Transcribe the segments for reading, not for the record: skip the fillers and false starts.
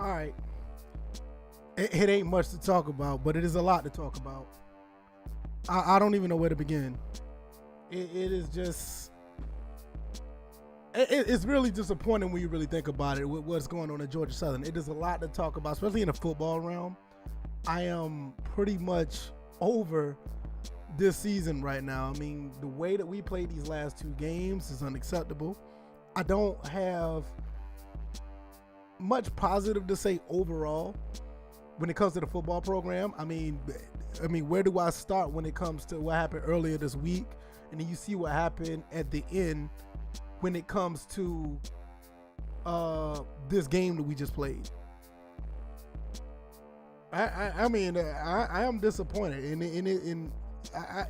All right. It ain't much to talk about, but it is a lot to talk about. I don't even know where to begin. It is just. It's really disappointing when you really think about it with what's going on at Georgia Southern. It is a lot to talk about, especially in the football realm. I am pretty much over this season right now. I mean, the way that we played these last two games is unacceptable. I don't have much positive to say overall when it comes to the football program. I mean, where do I start when it comes to what happened earlier this week? And then you see what happened at the end when it comes to this game that we just played. I mean, I am disappointed, and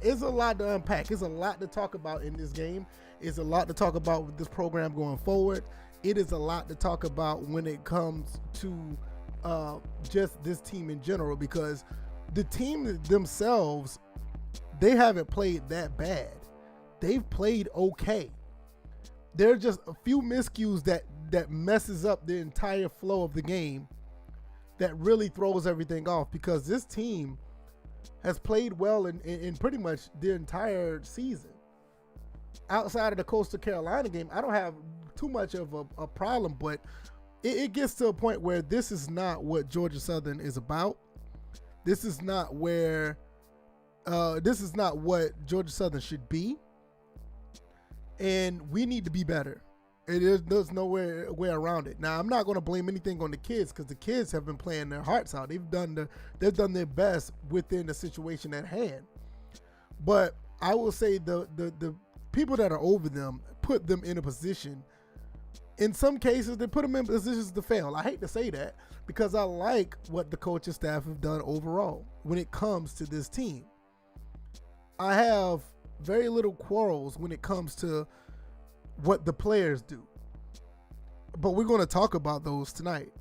it's a lot to unpack. It's a lot to talk about in this game. It's a lot to talk about with this program going forward. It is a lot to talk about when it comes to just this team in general, because the team themselves, they haven't played that bad. They've played okay. There are just a few miscues that messes up the entire flow of the game that really throws everything off, because this team has played well in pretty much the entire season. Outside of the Coastal Carolina game, I don't have too much of a problem, but it gets to a point where this is not what Georgia Southern is about. This is not where this is not what Georgia Southern should be, and we need to be better. There's no way around it. Now, I'm not going to blame anything on the kids, because the kids have been playing their hearts out. They've done their best within the situation at hand. But I will say the people that are over them put them in a position. In some cases, they put them in positions to fail. I hate to say that, because I like what the coaching staff have done overall when it comes to this team. I have very little quarrels when it comes to what the players do, but we're going to talk about those tonight.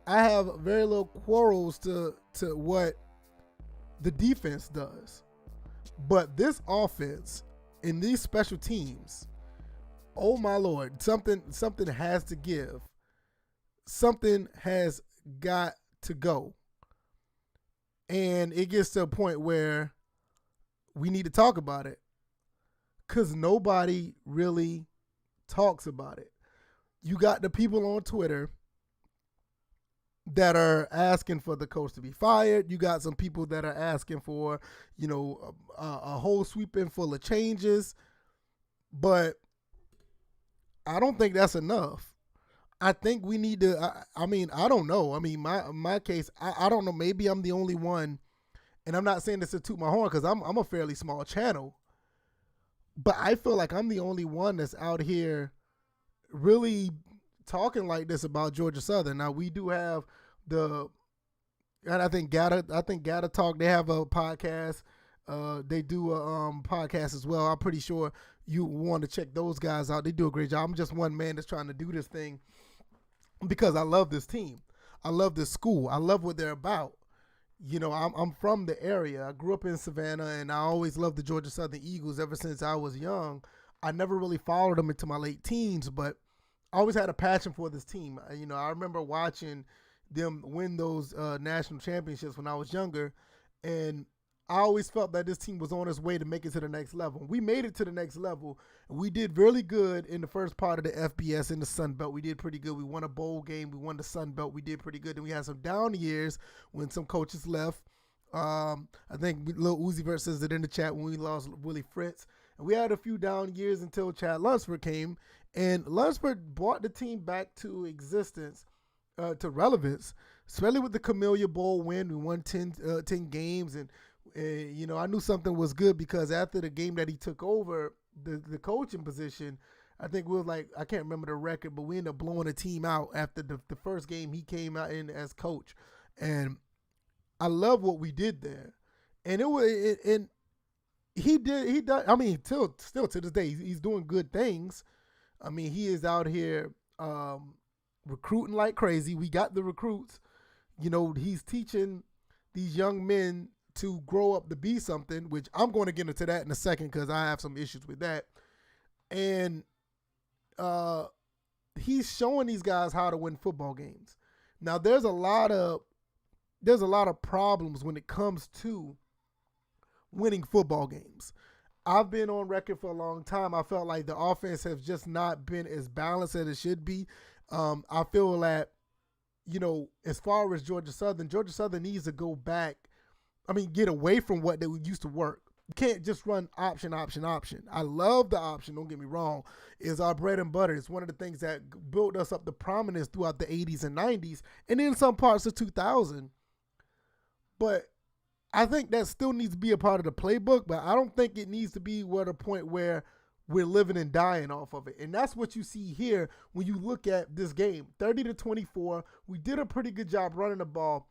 I have very little quarrels to what the defense does, but this offense and these special teams, oh my Lord, something has to give. Something has got to go, and it gets to a point where we need to talk about it, because nobody really talks about it. You got the people on Twitter that are asking for the coach to be fired. You got some people that are asking for, a whole sweeping full of changes. But I don't think that's enough. I think we need to, I don't know. I mean, my case, I don't know. Maybe I'm the only one, and I'm not saying this to toot my horn, because I'm a fairly small channel. But I feel like I'm the only one that's out here really talking like this about Georgia Southern. Now, we do have and I think Gata Talk, they have a podcast. They do a podcast as well. I'm pretty sure you want to check those guys out. They do a great job. I'm just one man that's trying to do this thing because I love this team. I love this school. I love what they're about. I'm from the area. I grew up in Savannah, and I always loved the Georgia Southern Eagles ever since I was young. I never really followed them into my late teens, but I always had a passion for this team. I remember watching them win those national championships when I was younger, and I always felt that this team was on its way to make it to the next level. We made it to the next level, and we did really good in the first part of the FBS in the Sun Belt. We did pretty good. We won a bowl game. We won the Sun Belt. We did pretty good. And we had some down years when some coaches left. I think Lil Uzi Vert says it in the chat when we lost Willie Fritz. And we had a few down years until Chad Lunsford came, and Lunsford brought the team back to existence, to relevance, especially with the Camellia Bowl win. We won 10 games, and I knew something was good, because after the game that he took over the coaching position, I think we was like, I can't remember the record, but we ended up blowing the team out after the first game he came out in as coach. And I love what we did there. And he does, I mean, still to this day, he's doing good things. I mean, he is out here recruiting like crazy. We got the recruits. He's teaching these young men to grow up to be something, which I'm going to get into that in a second, because I have some issues with that. And he's showing these guys how to win football games. Now there's a lot of problems when it comes to winning football games. I've been on record for a long time. I felt like the offense has just not been as balanced as it should be. I feel that, as far as Georgia Southern needs to go back. Get away from what they used to work. You can't just run option. I love the option, don't get me wrong. It's our bread and butter. It's one of the things that built us up to prominence throughout the 80s and 90s, and in some parts of 2000. But I think that still needs to be a part of the playbook, but I don't think it needs to be at a point where we're living and dying off of it. And that's what you see here when you look at this game. 30-24, we did a pretty good job running the ball.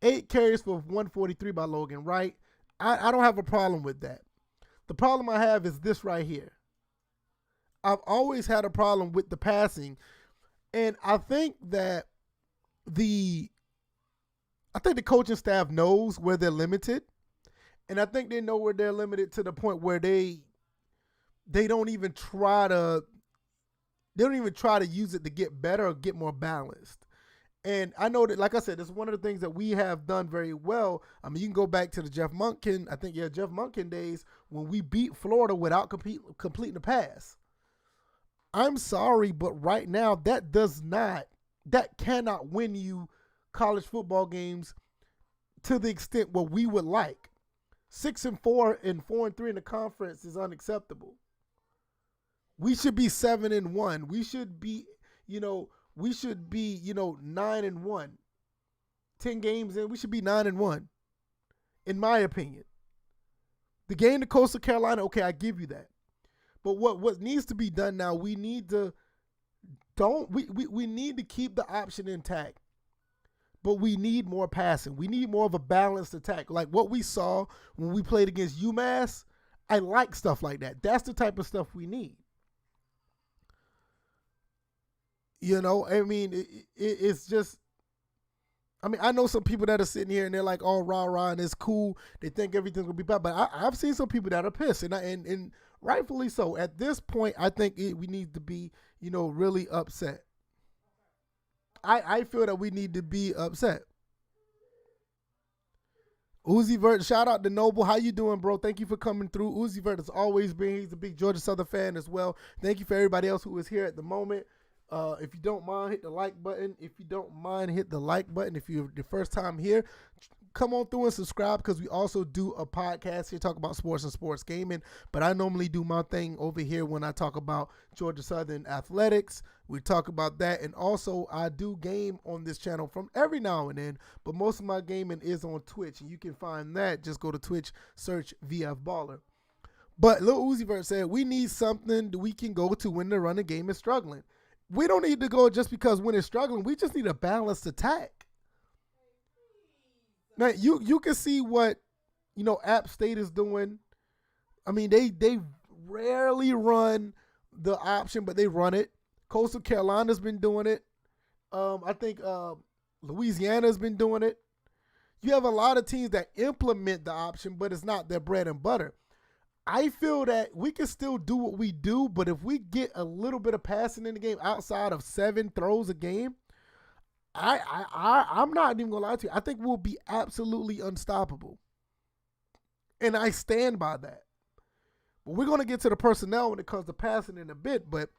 8 carries for 143 by Logan Wright. I don't have a problem with that. The problem I have is this right here. I've always had a problem with the passing, and I think that the coaching staff knows where they're limited, and I think they know where they're limited to the point where they don't even try to use it to get better or get more balanced. And I know that, like I said, it's one of the things that we have done very well. You can go back to the Jeff Monken days when we beat Florida without completing the pass. I'm sorry, but right now that cannot win you college football games to the extent what we would like. 6-4 and 4-3 in the conference is unacceptable. We should be 7-1. We should be, 9-1. 10 games in, we should be 9-1, in my opinion. The game to Coastal Carolina, okay, I give you that. But what needs to be done now, we need to keep the option intact. But we need more passing. We need more of a balanced attack. Like what we saw when we played against UMass, I like stuff like that. That's the type of stuff we need. It's just, I know some people that are sitting here and they're like, oh, rah, and it's cool. They think everything's going to be bad. But I've seen some people that are pissed, and rightfully so. At this point, I think we need to be, really upset. I feel that we need to be upset. Uzi Vert, shout out to Noble. How you doing, bro? Thank you for coming through. Uzi Vert has always been, he's a big Georgia Southern fan as well. Thank you for everybody else who is here at the moment. If you don't mind, hit the like button. If you don't mind, hit the like button. If you're the first time here, come on through and subscribe, because we also do a podcast here, talk about sports and sports gaming. But I normally do my thing over here when I talk about Georgia Southern athletics. We talk about that. And also, I do game on this channel from every now and then. But most of my gaming is on Twitch. And you can find that. Just go to Twitch, search FBall. But Lil Uzi Vert said, we need something that we can go to when the running game is struggling. We don't need to go just because when it's struggling. We just need a balanced attack. Now, you can see what, App State is doing. They rarely run the option, but they run it. Coastal Carolina's been doing it. I think Louisiana's been doing it. You have a lot of teams that implement the option, but it's not their bread and butter. I feel that we can still do what we do, but if we get a little bit of passing in the game outside of 7 throws a game, I'm not even gonna lie to you. I think we'll be absolutely unstoppable, and I stand by that. But we're gonna get to the personnel when it comes to passing in a bit. But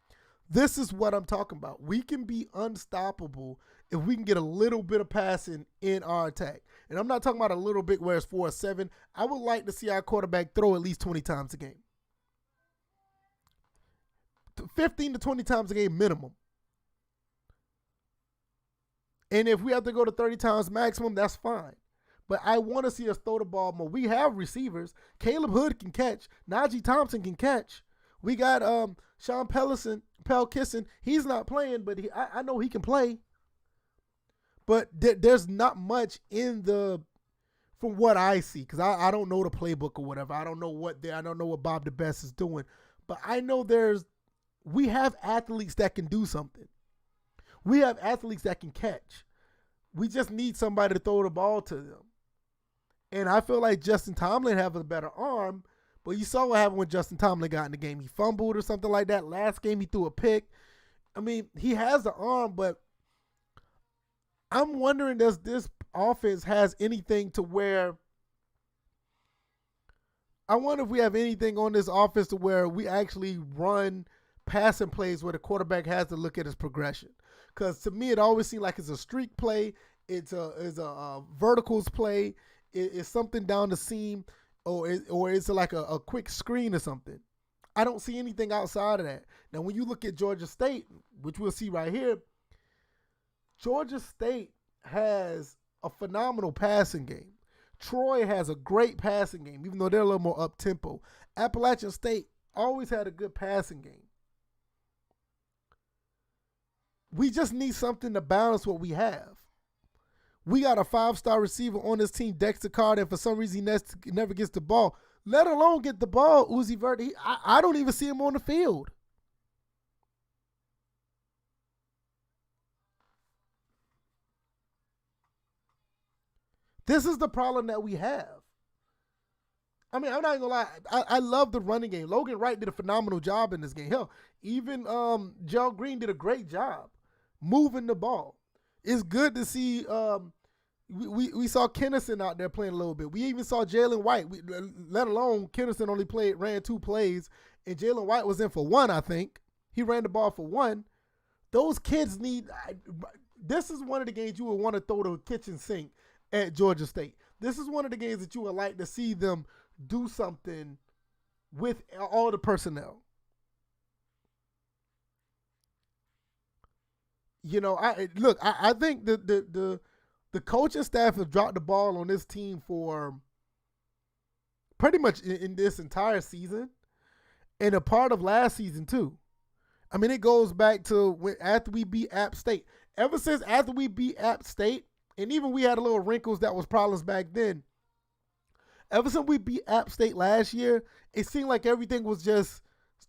this is what I'm talking about. We can be unstoppable if we can get a little bit of passing in our attack. And I'm not talking about a little bit where it's 4 or 7. I would like to see our quarterback throw at least 20 times a game. 15 to 20 times a game minimum. And if we have to go to 30 times maximum, that's fine. But I want to see us throw the ball more. We have receivers. Caleb Hood can catch. Najee Thompson can catch. We got Sean Pelkisson. He's not playing, but I know he can play. But there's not much from what I see, because I don't know the playbook or whatever. I don't know what Bob DeBest is doing. But I know we have athletes that can do something. We have athletes that can catch. We just need somebody to throw the ball to them. And I feel like Justin Tomlin has a better arm, but you saw what happened when Justin Tomlin got in the game. He fumbled or something like that. Last game, he threw a pick. He has the arm, but I'm wondering, does this offense has anything to where, I wonder if we have anything on this offense to where we actually run passing plays where the quarterback has to look at his progression. Because to me, it always seems like it's a streak play, it's a verticals play, it's something down the seam, or it's like a quick screen or something. I don't see anything outside of that. Now, when you look at Georgia State, which we'll see right here, Georgia State has a phenomenal passing game. Troy has a great passing game, even though they're a little more up-tempo. Appalachian State always had a good passing game. We just need something to balance what we have. We got a 5-star receiver on this team, Dexter Carter, and for some reason he never gets the ball. Let alone get the ball, Uzi Verde. I don't even see him on the field. This is the problem that we have. I mean, I'm not gonna lie. I love the running game. Logan Wright did a phenomenal job in this game. Hell, even Gerald Green did a great job moving the ball. It's good to see. We saw Kennison out there playing a little bit. We even saw Jalen White. Let alone Kennison only ran 2 plays, and Jalen White was in for 1. I think he ran the ball for 1. Those kids need. This is one of the games you would want to throw the kitchen sink at Georgia State. This is one of the games that you would like to see them do something with all the personnel. You know, I think the coaching staff has dropped the ball on this team for pretty much in this entire season and a part of last season too. I mean, it goes back to after we beat App State. Ever since after we beat App State, and even we had a little wrinkles that was problems back then. Ever since we beat App State last year, it seemed like everything was just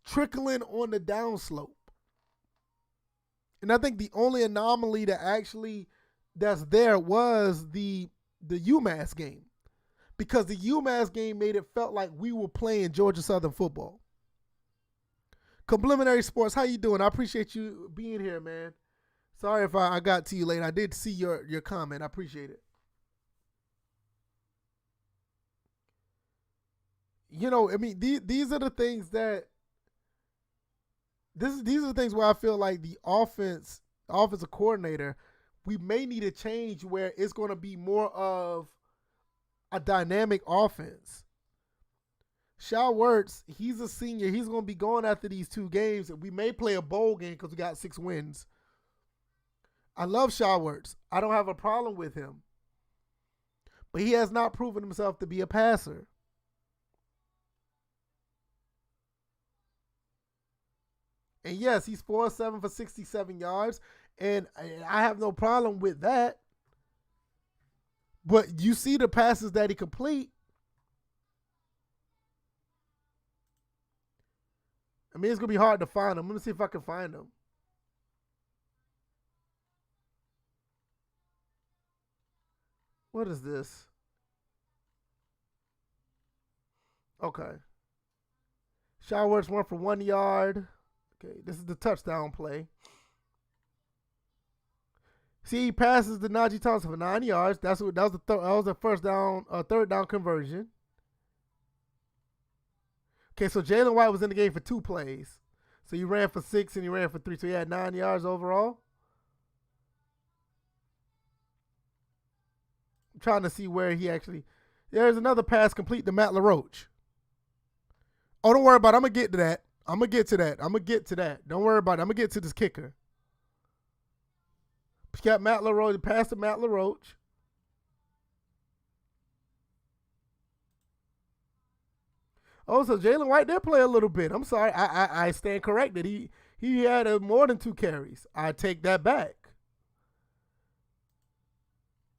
trickling on the downslope. And I think the only anomaly that's there was the UMass game. Because the UMass game made it felt like we were playing Georgia Southern football. Complimentary Sports, how you doing? I appreciate you being here, man. Sorry if I got to you late. I did see your comment. I appreciate it. You know, I mean, these are the things that these are the things where I feel like the offensive coordinator, we may need a change where it's going to be more of a dynamic offense. Shoutouts, he's a senior. He's going to be going after these 2 games. We may play a bowl game because we got 6 wins. I love Shoutouts. I don't have a problem with him. But he has not proven himself to be a passer. And yes, he's 4-7 for 67 yards. And I have no problem with that. But you see the passes that he complete. I mean, it's going to be hard to find him. Let me see if I can find him. What is this? Okay. Shoutouts 1 for 1 yard. Okay, this is the touchdown play. See, he passes to Najee Thompson for 9 yards. That was the first down, third down conversion. Okay, so Jalen White was in the game for 2 plays. So he ran for 6 and he ran for 3. So he had 9 yards overall. I'm trying to see where he actually. There's another pass complete to Matt LaRoche. Oh, don't worry about it. I'm going to get to that. I'm going to get to that. Don't worry about it. I'm going to get to this kicker. He got Matt LaRoche. Pass to Matt LaRoche. Oh, so Jalen White did play a little bit. I'm sorry. I stand corrected. He had more than 2 carries. I take that back.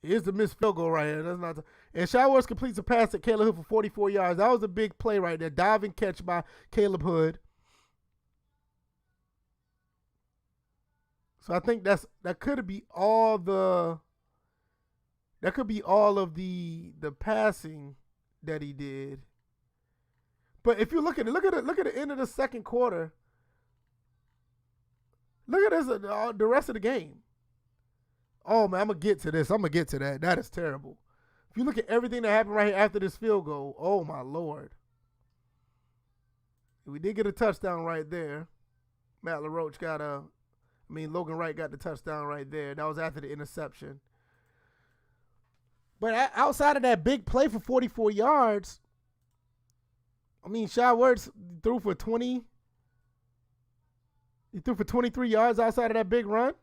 Here's the missed field goal right here. That's not. And Shoutouts completes a pass to Caleb Hood for 44 yards. That was a big play right there. Diving catch by Caleb Hood. So I think that could be all of the passing that he did. But if you look at it, look at the end of the second quarter. Look at this, the rest of the game. Oh, man, I'm going to get to this. I'm going to get to that. That is terrible. If you look at everything that happened right here after this field goal, oh, my Lord. We did get a touchdown right there. Logan Wright got the touchdown right there. That was after the interception. But outside of that big play for 44 yards, Shoutouts threw for 20. He threw for 23 yards outside of that big run.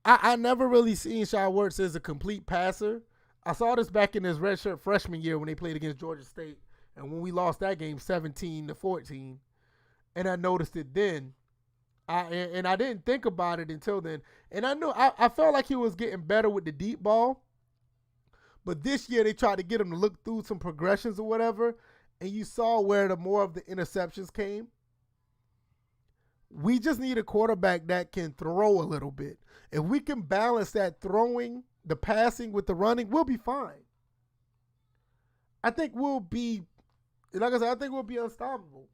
I never really seen Shoutouts as a complete passer. I saw this back in his redshirt freshman year when they played against Georgia State. And when we lost that game 17-14. And I noticed it then. I didn't think about it until then. And I felt like he was getting better with the deep ball. But this year they tried to get him to look through some progressions or whatever. And you saw where the more of the interceptions came. We just need a quarterback that can throw a little bit. If we can balance that throwing, the passing with the running, we'll be fine. I think we'll be, like I said, I think we'll be unstoppable.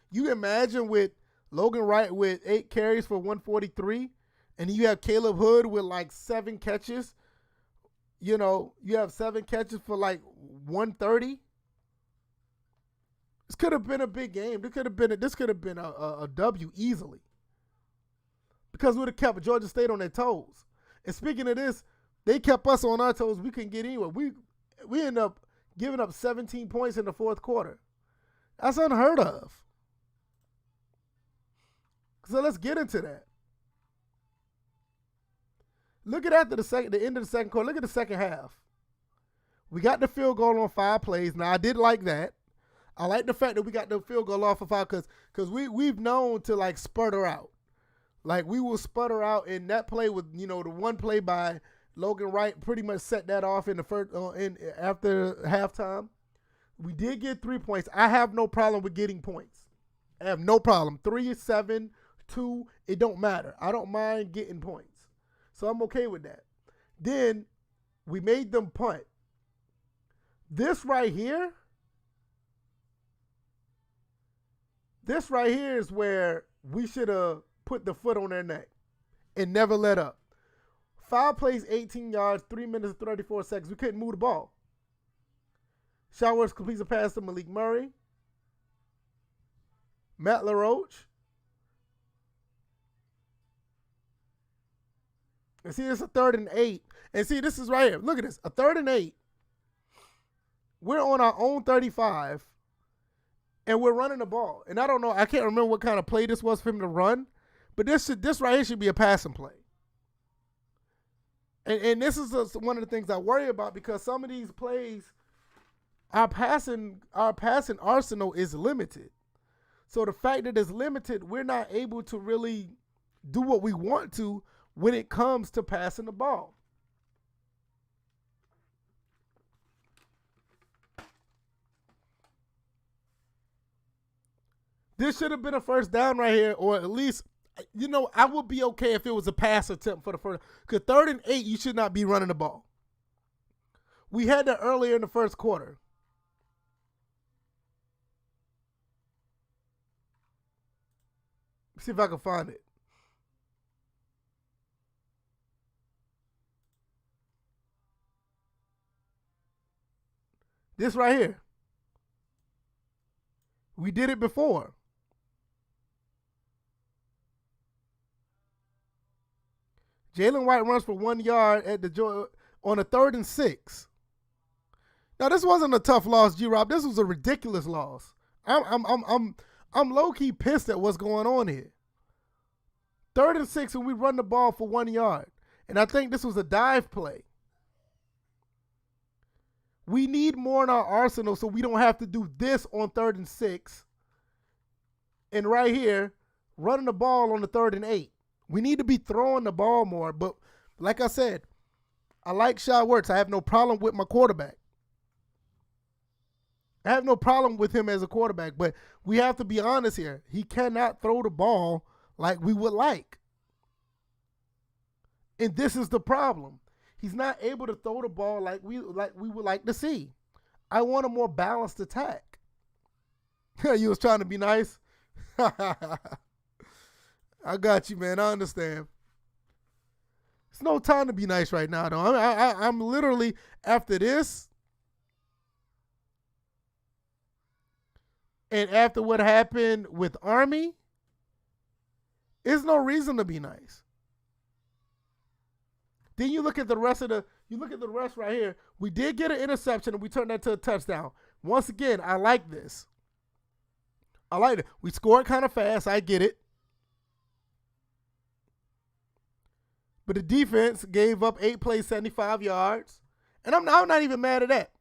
You imagine with Logan Wright with 8 carries for 143, and you have Caleb Hood with like 7 catches. You have 7 catches for like 130. This could have been a big game. This could have been a W easily. Because we would have kept Georgia State on their toes. And speaking of this, they kept us on our toes. We couldn't get anywhere. We ended up giving up 17 points in the fourth quarter. That's unheard of. So let's get into that. Look at after the end of the second quarter. Look at the second half. We got the field goal on 5 plays. Now, I did like that. I like the fact that we got the field goal off of 5 because we've known to like sputter out. Like we will sputter out in that play with, the one play by Logan Wright pretty much set that off in the first after halftime. We did get 3 points. I have no problem with getting points. I have no problem. 3, 7, 2, it don't matter. I don't mind getting points. So I'm okay with that. Then we made them punt. This right here is where we should have put the foot on their neck and never let up. 5 plays, 18 yards, 3 minutes and 34 seconds. We couldn't move the ball. Shoutouts completes a pass to Malik Murray. Matt LaRoche. And see, it's a 3rd and 8. And see, this is right here. Look at this. A 3rd and 8. We're on our own 35. And we're running the ball. And I don't know. I can't remember what kind of play this was for him to run. But this right here should be a passing play. And this is one of the things I worry about because some of these plays, our passing arsenal is limited. So the fact that it's limited, we're not able to really do what we want to when it comes to passing the ball. This should have been a first down right here, or at least, I would be okay if it was a pass attempt for the first. Because 3rd and 8, you should not be running the ball. We had that earlier in the first quarter. See if I can find it. This right here. We did it before. Jalen White runs for 1 yard on a 3rd and 6. Now this wasn't a tough loss, G-Rob. This was a ridiculous loss. I'm low-key pissed at what's going on here. 3rd and 6, and we run the ball for 1 yard. And I think this was a dive play. We need more in our arsenal so we don't have to do this on 3rd and 6. And right here, running the ball on the 3rd and 8. We need to be throwing the ball more. But like I said, I like Shoutouts. I have no problem with my quarterback. I have no problem with him as a quarterback. But we have to be honest here. He cannot throw the ball like we would like. And this is the problem. He's not able to throw the ball like we would like to see. I want a more balanced attack. You was trying to be nice. I got you, man. I understand. It's no time to be nice right now, though. I'm literally, after this, and after what happened with Army, there's no reason to be nice. Then you look at the rest right here. We did get an interception and we turned that to a touchdown. Once again, I like this. I like it. We scored kind of fast. I get it. But the defense gave up 8 plays, 75 yards. And I'm not even mad at that.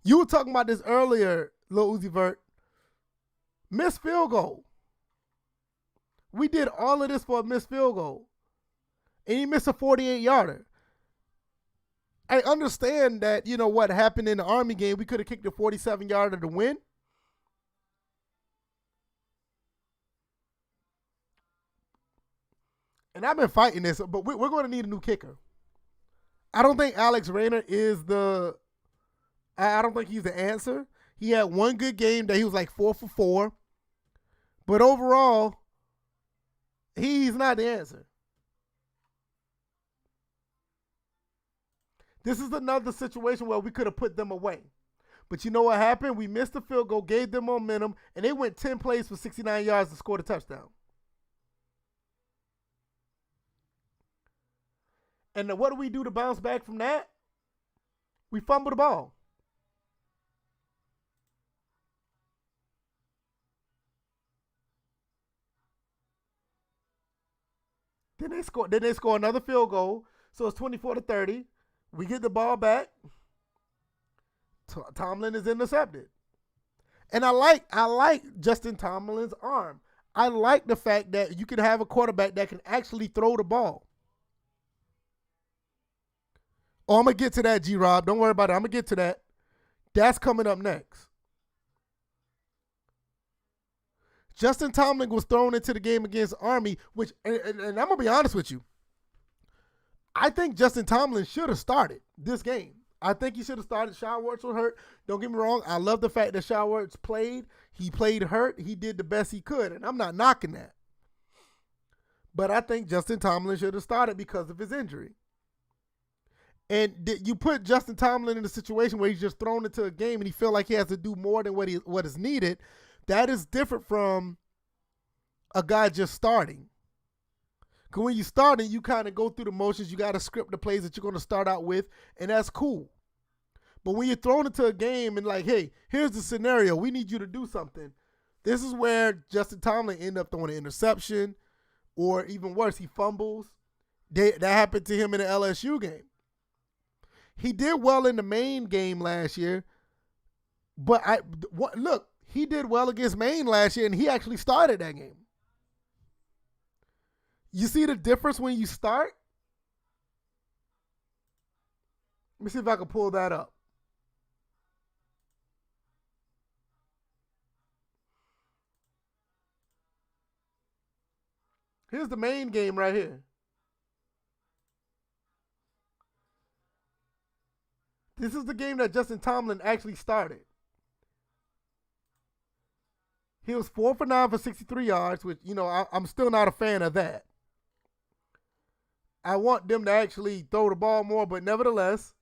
You were talking about this earlier, Lil Uzi Vert. Missed field goal. We did all of this for a missed field goal. And he missed a 48-yarder. I understand that, you know, what happened in the Army game. We could have kicked a 47-yarder to win. And I've been fighting this, but we're going to need a new kicker. I don't think Alex Rayner is I don't think he's the answer. He had one good game that he was like 4 for 4. But overall, he's not the answer. This is another situation where we could have put them away. But you know what happened? We missed the field goal, gave them momentum, and they went 10 plays for 69 yards to score the touchdown. And what do we do to bounce back from that? We fumble the ball. Then they score another field goal. So it's 24-30. We get the ball back. Tomlin is intercepted. And I like Justin Tomlin's arm. I like the fact that you can have a quarterback that can actually throw the ball. Oh, I'm going to get to that, G-Rob. Don't worry about it. I'm going to get to that. That's coming up next. Justin Tomlin was thrown into the game against Army, which, and I'm going to be honest with you, I think Justin Tomlin should have started this game. I think he should have started. Shoutouts was hurt. Don't get me wrong. I love the fact that Shoutouts played. He played hurt. He did the best he could, and I'm not knocking that. But I think Justin Tomlin should have started because of his injury. And you put Justin Tomlin in a situation where he's just thrown into a game and he feels like he has to do more than what is needed. That is different from a guy just starting. Because when you're starting, you kind of go through the motions. You got to script the plays that you're going to start out with, and that's cool. But when you're thrown into a game and like, hey, here's the scenario. We need you to do something. This is where Justin Tomlin ended up throwing an interception, or even worse, he fumbles. That happened to him in the LSU game. He did well in the Maine game last year, but look, he did well against Maine last year, and he actually started that game. You see the difference when you start? Let me see if I can pull that up. Here's the Maine game right here. This is the game that Justin Tomlin actually started. He was 4 for 9 for 63 yards, which, you know, I'm still not a fan of that. I want them to actually throw the ball more, but nevertheless.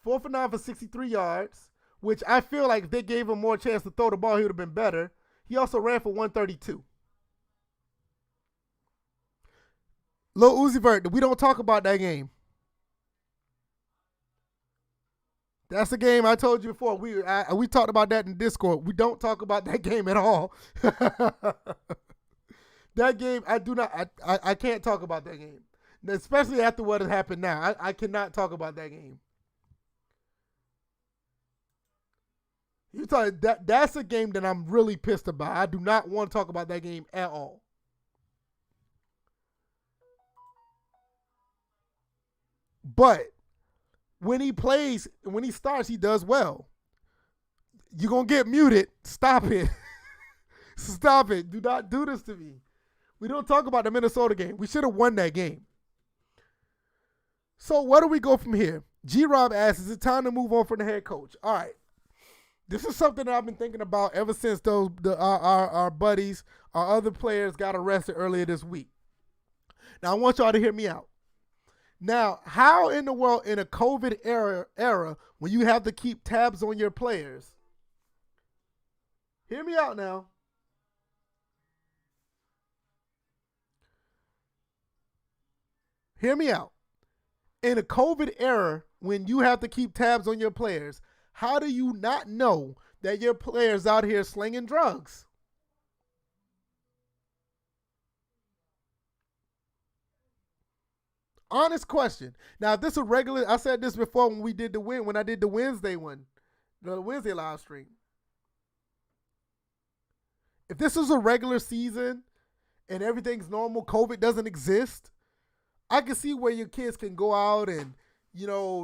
Four for 9 for 63 yards, which I feel like if they gave him more chance to throw the ball, he would have been better. He also ran for 132. Lil Uzi Vert, we don't talk about that game. That's the game I told you before. We talked about that in Discord. We don't talk about that game at all. That game, I can't talk about that game. Especially after what has happened now. I cannot talk about that game. That's a game that I'm really pissed about. I do not want to talk about that game at all. But when he starts, he does well. You're going to get muted. Stop it. Stop it. Do not do this to me. We don't talk about the Minnesota game. We should have won that game. So where do we go from here? G-Rob asks, is it time to move on from the head coach? All right. This is something that I've been thinking about ever since our buddies, our other players got arrested earlier this week. Now, I want y'all to hear me out. Now, how in the world in a COVID era when you have to keep tabs on your players? Hear me out now. Hear me out. In a COVID era, when you have to keep tabs on your players, how do you not know that your players out here slinging drugs? Honest question. Now, if this is a regular, I said this before when I did the Wednesday one, the Wednesday live stream. If this was a regular season and everything's normal, COVID doesn't exist, I can see where your kids can go out and,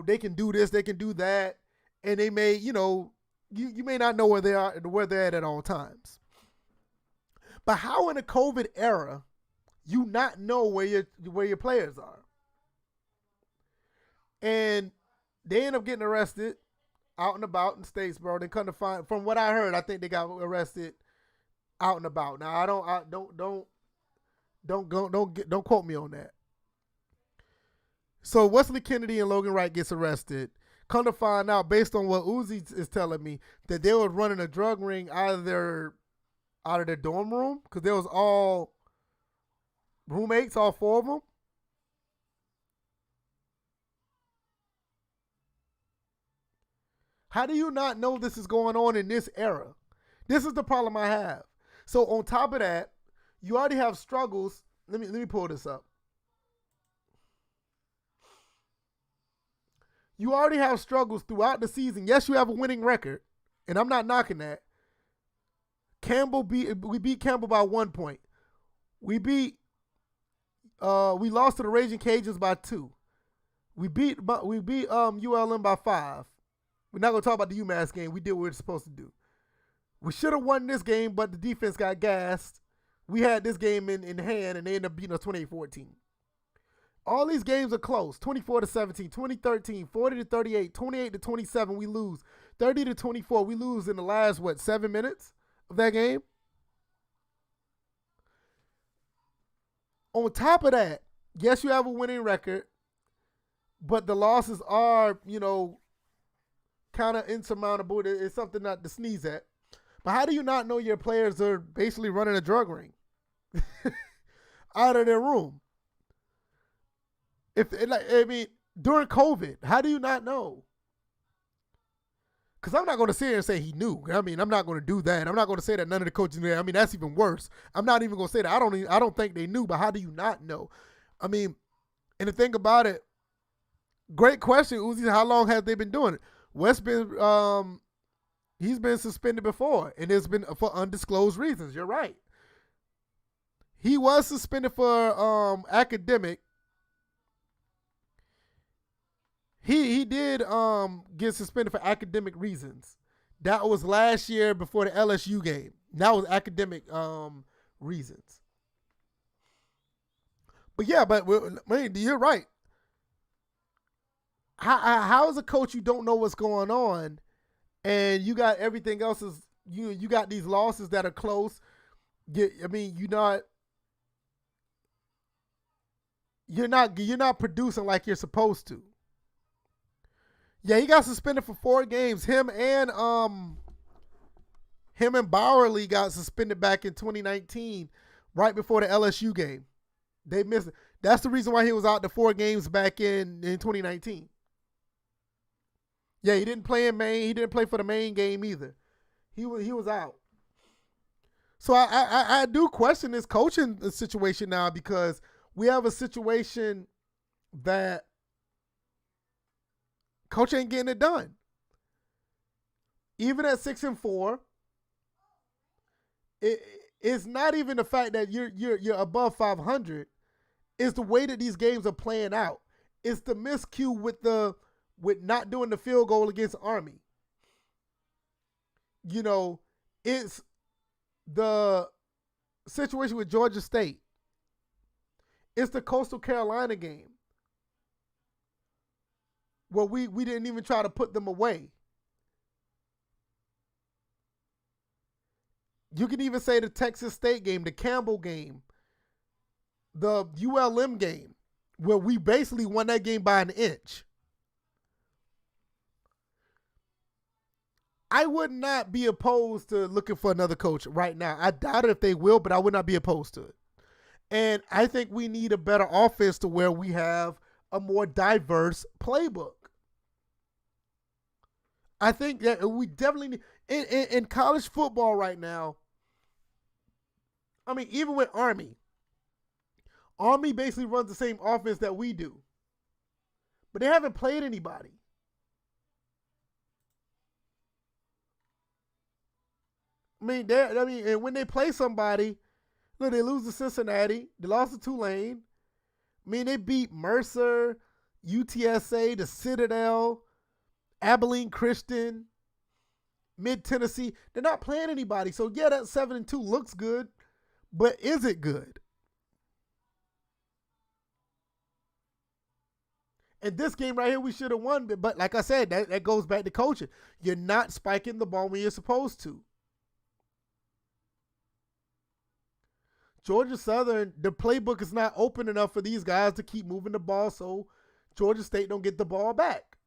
they can do this, they can do that, and they may, you may not know where they're at all times. But how in a COVID era you not know where your players are? And they end up getting arrested out and about in Statesboro. They come to find, from what I heard, I think they got arrested out and about. Now don't quote me on that. So Wesley Kennedy and Logan Wright gets arrested. Come to find out, based on what Uzi is telling me, that they were running a drug ring out of their dorm room, because there was all roommates, all four of them. How do you not know this is going on in this era? This is the problem I have. So on top of that, you already have struggles. Let me pull this up. You already have struggles throughout the season. Yes, you have a winning record, and I'm not knocking that. We beat Campbell by 1 point. We lost to the Raging Cajuns by 2. We beat ULM by 5. We're not gonna talk about the UMass game. We did what we were supposed to do. We should have won this game, but the defense got gassed. We had this game in hand, and they ended up beating us 28-14. All these games are close. 24-17, 20-13, 40-38, 28-27, we lose. 30-24, we lose in the last, 7 minutes of that game? On top of that, yes, you have a winning record, but the losses are, kind of insurmountable. It's something not to sneeze at. But how do you not know your players are basically running a drug ring out of their room? During COVID, how do you not know? Because I'm not going to sit here and say he knew. I'm not going to do that. I'm not going to say that none of the coaches knew. That's even worse. I'm not even going to say that. I don't think they knew, but how do you not know? And the thing about it, great question, Uzi. How long have they been doing it? Wes he's been suspended before, and it's been for undisclosed reasons. You're right. He was suspended for academic. He did get suspended for academic reasons. That was last year before the LSU game. That was academic reasons. But yeah, you're right. How is a coach you don't know what's going on, and you got everything else you got these losses that are close. You're not producing like you're supposed to. Yeah, he got suspended for 4 games. Him and Bowerly got suspended back in 2019, right before the LSU game. They missed it. That's the reason why he was out the 4 games back in 2019. Yeah, he didn't play in Maine. He didn't play for the Maine game either. He was out. So I do question this coaching situation now, because we have a situation that coach ain't getting it done. Even at 6-4, it's not even the fact that you're above 500. It's the way that these games are playing out. It's the miscue with not doing the field goal against Army. It's the situation with Georgia State. It's the Coastal Carolina game. Well, we didn't even try to put them away. You can even say the Texas State game, the Campbell game, the ULM game, where we basically won that game by an inch. I would not be opposed to looking for another coach right now. I doubt it if they will, but I would not be opposed to it. And I think we need a better offense to where we have a more diverse playbook. I think that we definitely need, in college football right now, I mean, even with Army basically runs the same offense that we do. But they haven't played anybody. And when they play somebody, look, they lose to Cincinnati. They lost to Tulane. I mean, they beat Mercer, UTSA, the Citadel, Abilene Christian, Mid-Tennessee. They're not playing anybody. So, yeah, that 7-2 looks good, but is it good? And this game right here, we should have won. But like I said, that goes back to coaching. You're not spiking the ball when you're supposed to. Georgia Southern, the playbook is not open enough for these guys to keep moving the ball so Georgia State don't get the ball back.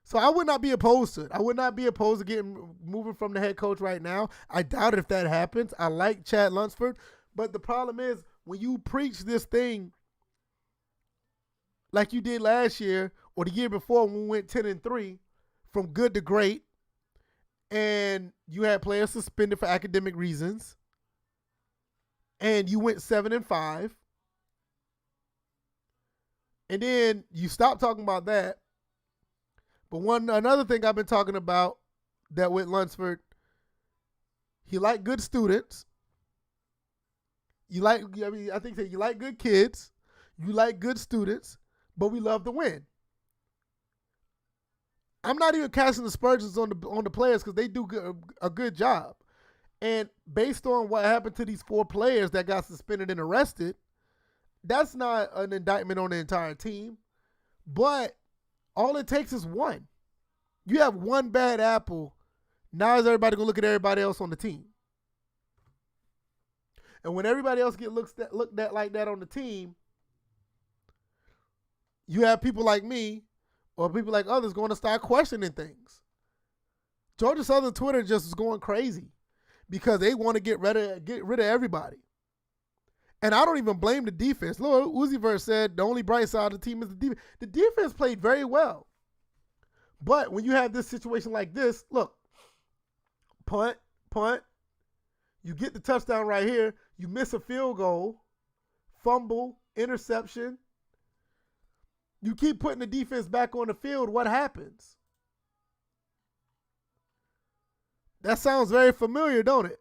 So I would not be opposed to it. I would not be opposed to moving from the head coach right now. I doubt it if that happens. I like Chad Lunsford. But the problem is, when you preach this thing like you did last year or the year before when we went 10-3, from good to great, and you had players suspended for academic reasons, and you went 7-5, and then you stopped talking about that. But another thing I've been talking about that with Lunsford, he liked good students. I think that you like good kids, you like good students, but we love to win. I'm not even casting aspersions on the players because they do a good job. And based on what happened to these 4 players that got suspended and arrested, that's not an indictment on the entire team. But all it takes is one. You have one bad apple. Now is everybody going to look at everybody else on the team? And when everybody else gets looked at like that on the team, you have people like me or people like others going to start questioning things. Georgia Southern Twitter just is going crazy because they want to get rid of everybody. And I don't even blame the defense. Look, Uzi Vert said the only bright side of the team is the defense. The defense played very well. But when you have this situation like this, look, punt, you get the touchdown right here, you miss a field goal, fumble, interception. You keep putting the defense back on the field, what happens? That sounds very familiar, don't it?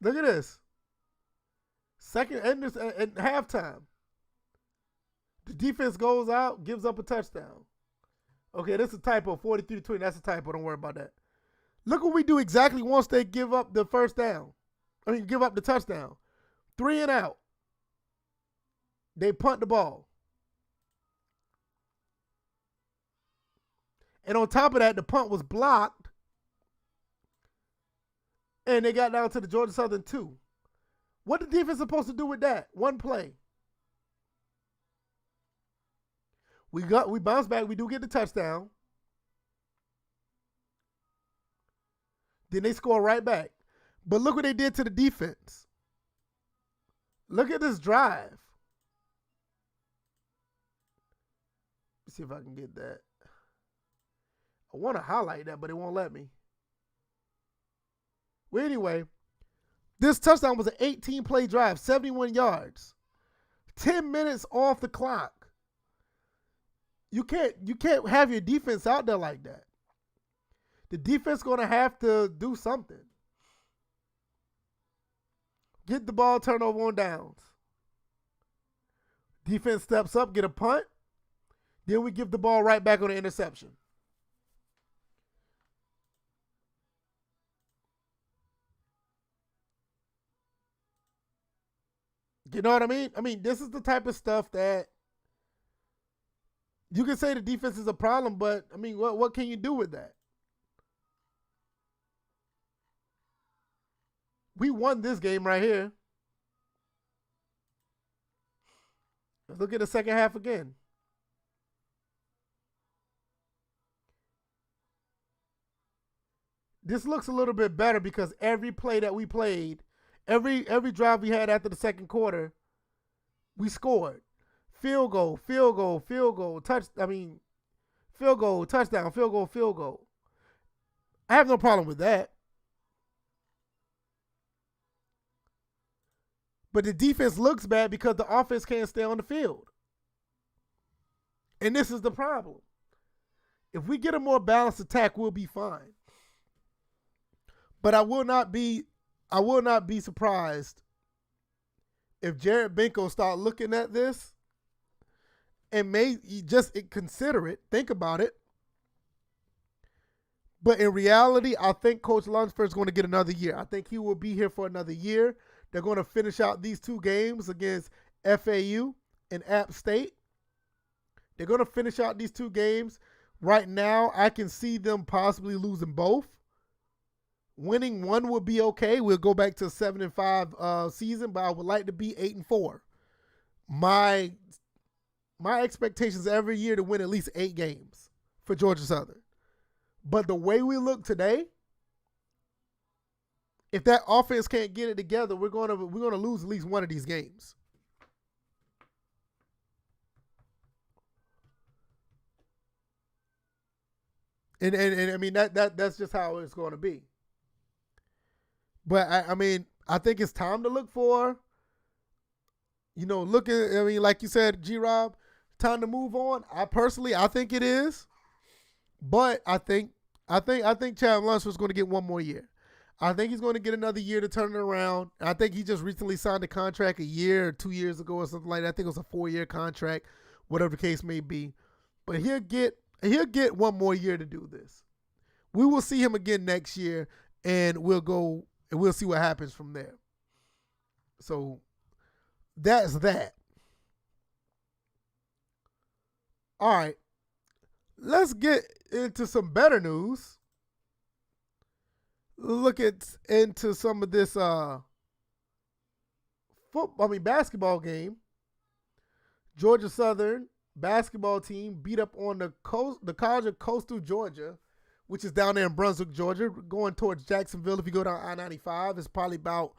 Look at this. Second and halftime. The defense goes out, gives up a touchdown. Okay, this is a typo, 43-20. That's a typo. Don't worry about that. Look what we do exactly once they give up the first down. Give up the touchdown. 3 and out. They punt the ball. And on top of that, the punt was blocked. And they got down to the Georgia Southern 2. What the defense supposed to do with that? One play. We bounce back. We do get the touchdown. Then they score right back. But look what they did to the defense. Look at this drive. Let's see if I can get that. I want to highlight that, but it won't let me. Well, anyway, this touchdown was an 18-play drive, 71 yards. 10 minutes off the clock. You can't have your defense out there like that. The defense going to have to do something. Get the ball, turnover on downs. Defense steps up, get a punt. Then we give the ball right back on the interception. You know what I mean? I mean, this is the type of stuff that you can say the defense is a problem, but I mean, what can you do with that? We won this game right here. Let's look at the second half again. This looks a little bit better because every play that we played, every drive we had after the second quarter, we scored. Field goal, field goal, field goal, field goal, touchdown, field goal, field goal. I have no problem with that. But the defense looks bad because the offense can't stay on the field. And this is the problem. If we get a more balanced attack, we'll be fine. But I will not be surprised if Jared Benko start looking at this and may just consider it, think about it. But in reality, I think Coach Lunsford is going to get another year. I think he will be here for another year. They're going to finish out these two games against FAU and App State. They're going to finish out these two games. Right now, I can see them possibly losing both. Winning one would be okay. We'll go back to a 7-5 season, but I would like to be 8-4. My expectations every year to win at least 8 games for Georgia Southern. But the way we look today, if that offense can't get it together, we're gonna lose at least one of these games. And I mean that's just how it's going to be. But I mean, I think it's time to look for, like you said, G-Rob, time to move on. I think it is. But I think Chad Lunsford's going to get one more year. I think he's going to get another year to turn it around. I think he just recently signed a contract a year or 2 years ago or something like that. I think it was a 4-year contract, whatever the case may be. But he'll get one more year to do this. We will see him again next year, and we'll see what happens from there. So that's that. All right. Let's get into some better news. Look into some of this basketball game. Georgia Southern basketball team beat up on the College of Coastal Georgia, which is down there in Brunswick, Georgia, going towards Jacksonville. If you go down I-95, it's probably about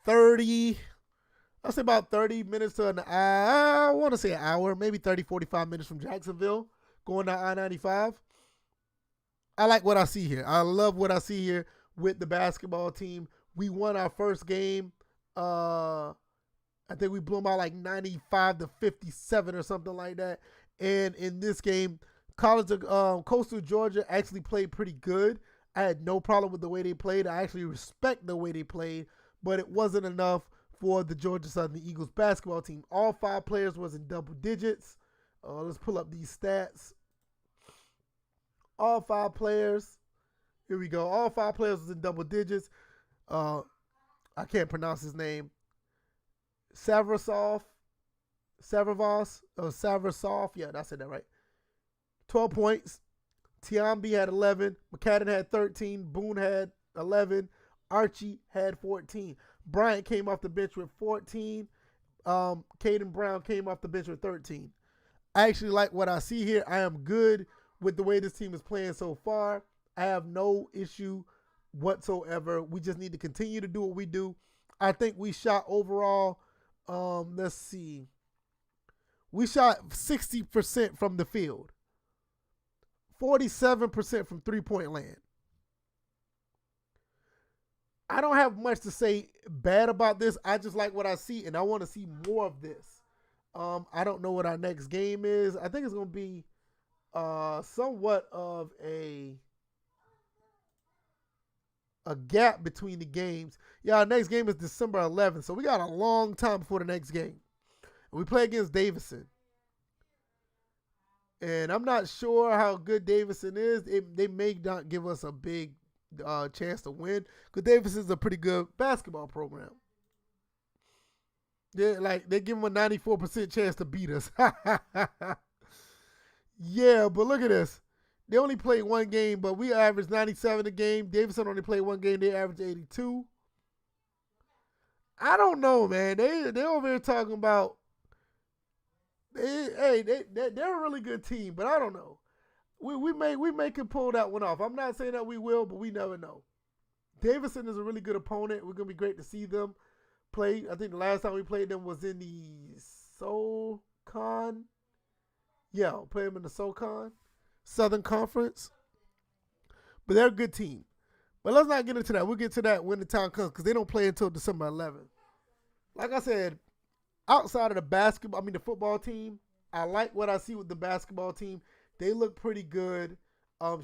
30 minutes to an hour. I want to say an hour, maybe 30, 45 minutes from Jacksonville, going down I-95. I like what I see here. I love what I see here with the basketball team. We won our first game. I think we blew them out like 95-57 or something like that. And in this game, College of Coastal Georgia actually played pretty good. I had no problem with the way they played. I actually respect the way they played, but it wasn't enough for the Georgia Southern Eagles basketball team. All 5 players was in double digits. Let's pull up these stats. All 5 players. Here we go. All 5 players was in double digits. I can't pronounce his name. Savrasov. Yeah, I said that right. 12 points. Tiambi had 11. McCadden had 13. Boone had 11. Archie had 14. Bryant came off the bench with 14. Caden Brown came off the bench with 13. I actually like what I see here. I am good with the way this team is playing so far. I have no issue whatsoever. We just need to continue to do what we do. I think we shot overall, let's see. We shot 60% from the field. 47% from three-point land. I don't have much to say bad about this. I just like what I see, and I want to see more of this. I don't know what our next game is. I think it's going to be somewhat of a gap between the games. Yeah, our next game is December 11th, so we got a long time before the next game. We play against Davidson. And I'm not sure how good Davidson is. They may not give us a big chance to win because Davidson is a pretty good basketball program. They give them a 94% chance to beat us. Yeah, but look at this. They only played one game, but we averaged 97 a game. Davidson only played one game. They averaged 82. I don't know, man. They over here talking about they're a really good team, but I don't know. We may can pull that one off. I'm not saying that we will, but we never know. Davidson is a really good opponent. We're gonna be great to see them play. I think the last time we played them was in the SoCon. Yeah, we'll play them in the SoCon, Southern Conference. But they're a good team. But let's not get into that. We'll get to that when the time comes because they don't play until December 11th. Like I said, outside of the football team, I like what I see with the basketball team. They look pretty good.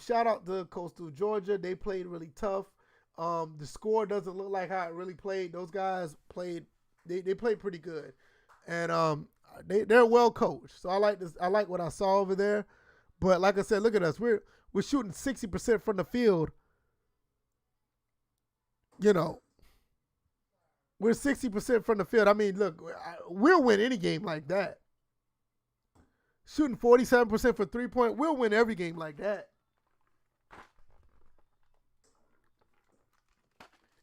Shout out to Coastal Georgia. They played really tough. The score doesn't look like how it really played. Those guys played. They played pretty good, and they're well coached. So I like this. I like what I saw over there. But like I said, look at us. We're shooting 60% from the field. You know, we're 60% from the field. I mean, look, we'll win any game like that. Shooting 47% for 3-point, we'll win every game like that.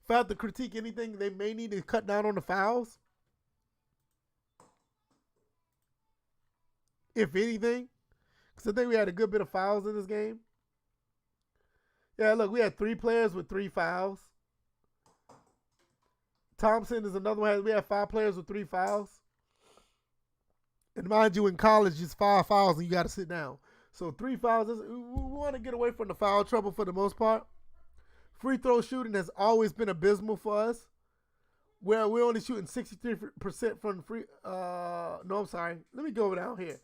If I have to critique anything, they may need to cut down on the fouls. If anything. Because I think we had a good bit of fouls in this game. Yeah, look, we had 3 players with 3 fouls. Thompson is another one. We have 5 players with 3 fouls. And mind you, in college, it's 5 fouls and you got to sit down. So 3 fouls. We want to get away from the foul trouble for the most part. Free throw shooting has always been abysmal for us. Where we're only shooting 63% from free. No, I'm sorry. Let me go down here.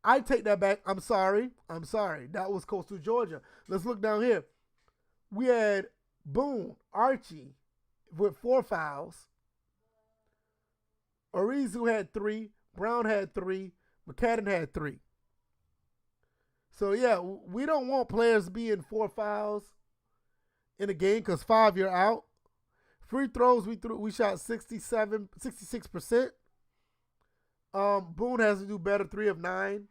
I take that back. I'm sorry. That was Coastal Georgia. Let's look down here. We had Boone, Archie with 4 fouls. Arizu had 3. Brown had 3. McCadden had 3. So, yeah, we don't want players being 4 fouls in a game because 5 you're out. Free throws, we shot 66%. Boone has to do better, 3 of 9.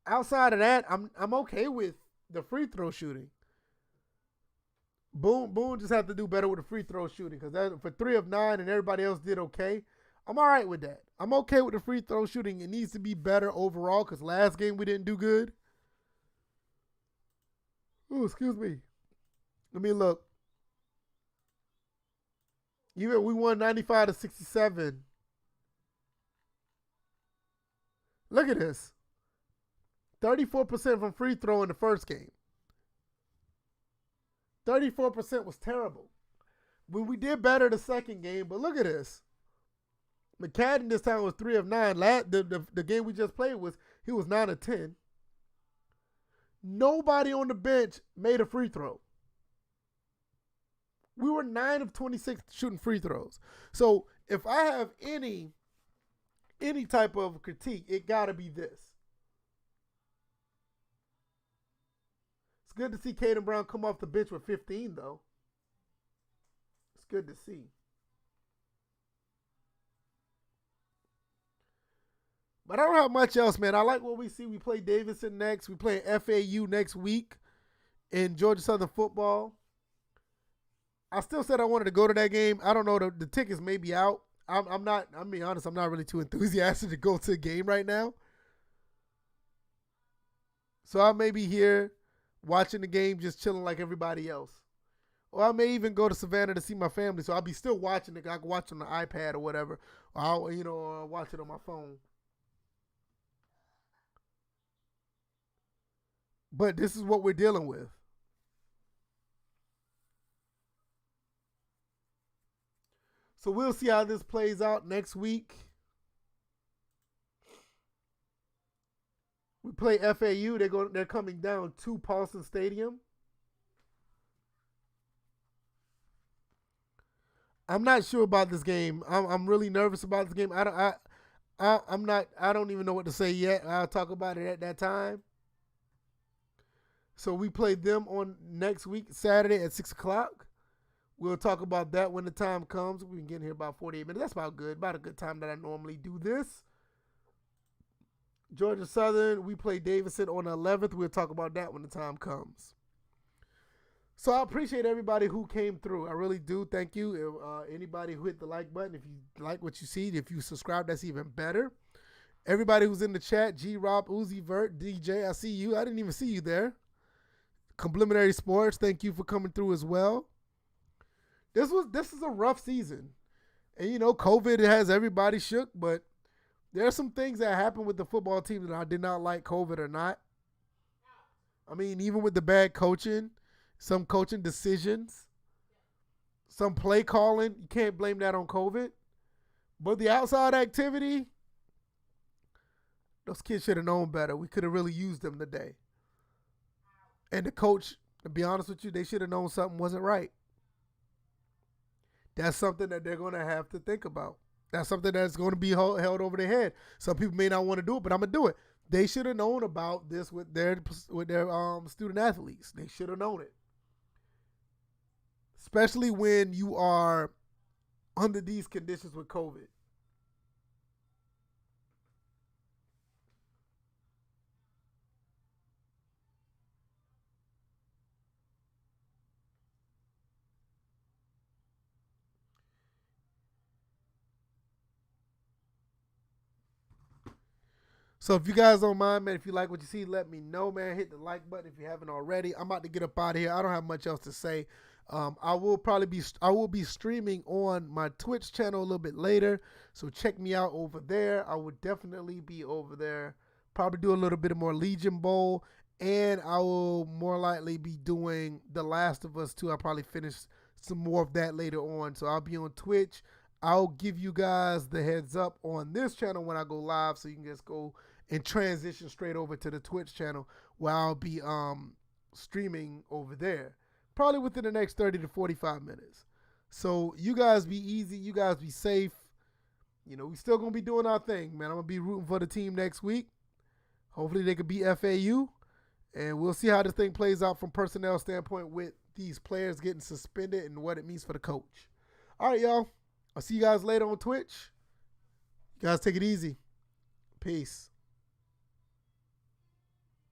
Outside of that, I'm okay with the free throw shooting. Boone just have to do better with the free throw shooting because for 3 of 9 and everybody else did okay. I'm all right with that. I'm okay with the free throw shooting. It needs to be better overall because last game we didn't do good. Oh, excuse me. Let me look. We won 95-67. Look at this. 34% from free throw in the first game. 34% was terrible. When we did better the second game, but look at this. McCadden this time was 3 of 9. The game we just played he was 9 of 10. Nobody on the bench made a free throw. We were 9 of 26 shooting free throws. So if I have any type of critique, it gotta be this. It's good to see Caden Brown come off the bench with 15, though. It's good to see. But I don't have much else, man. I like what we see. We play Davidson next. We play FAU next week in Georgia Southern football. I still said I wanted to go to that game. I don't know. The tickets may be out. I'm not, I'm being honest, I'm not really too enthusiastic to go to a game right now. So I may be here watching the game, just chilling like everybody else. Or I may even go to Savannah to see my family. So I'll be still watching it. I can watch on the iPad or whatever. Or I'll watch it on my phone. But this is what we're dealing with. So we'll see how this plays out next week. We play FAU. They're coming down to Paulson Stadium. I'm not sure about this game. I'm really nervous about this game. I don't even know what to say yet. I'll talk about it at that time. So we play them on next week, Saturday at 6 o'clock. We'll talk about that when the time comes. We've been getting here about 48 minutes. That's about good. About a good time that I normally do this. Georgia Southern, we play Davidson on the 11th. We'll talk about that when the time comes. So I appreciate everybody who came through. I really do. Thank you. Anybody who hit the like button, if you like what you see, if you subscribe, that's even better. Everybody who's in the chat, G-Rob, Uzi, Vert, DJ, I see you. I didn't even see you there. Complimentary Sports, thank you for coming through as well. This is a rough season. And, COVID has everybody shook, but there are some things that happened with the football team that I did not like, COVID or not. I mean, even with the bad coaching, some coaching decisions, some play calling, you can't blame that on COVID. But the outside activity, those kids should have known better. We could have really used them today. And the coach, to be honest with you, they should have known something wasn't right. That's something that they're going to have to think about. That's something that's going to be held over their head. Some people may not want to do it, but I'm going to do it. They should have known about this with their student athletes. They should have known it. Especially when you are under these conditions with COVID. So if you guys don't mind, man, if you like what you see, let me know, man. Hit the like button if you haven't already. I'm about to get up out of here. I don't have much else to say. I will be streaming on my Twitch channel a little bit later, so check me out over there. I would definitely be over there. Probably do a little bit of more Legion Bowl, and I will more likely be doing The Last of Us 2. I'll probably finish some more of that later on, so I'll be on Twitch. I'll give you guys the heads up on this channel when I go live, so you can just go and transition straight over to the Twitch channel where I'll be streaming over there. Probably within the next 30 to 45 minutes. So you guys be easy. You guys be safe. We still going to be doing our thing, man. I'm going to be rooting for the team next week. Hopefully they can beat FAU. And we'll see how this thing plays out from personnel standpoint with these players getting suspended and what it means for the coach. All right, y'all. I'll see you guys later on Twitch. You guys take it easy. Peace.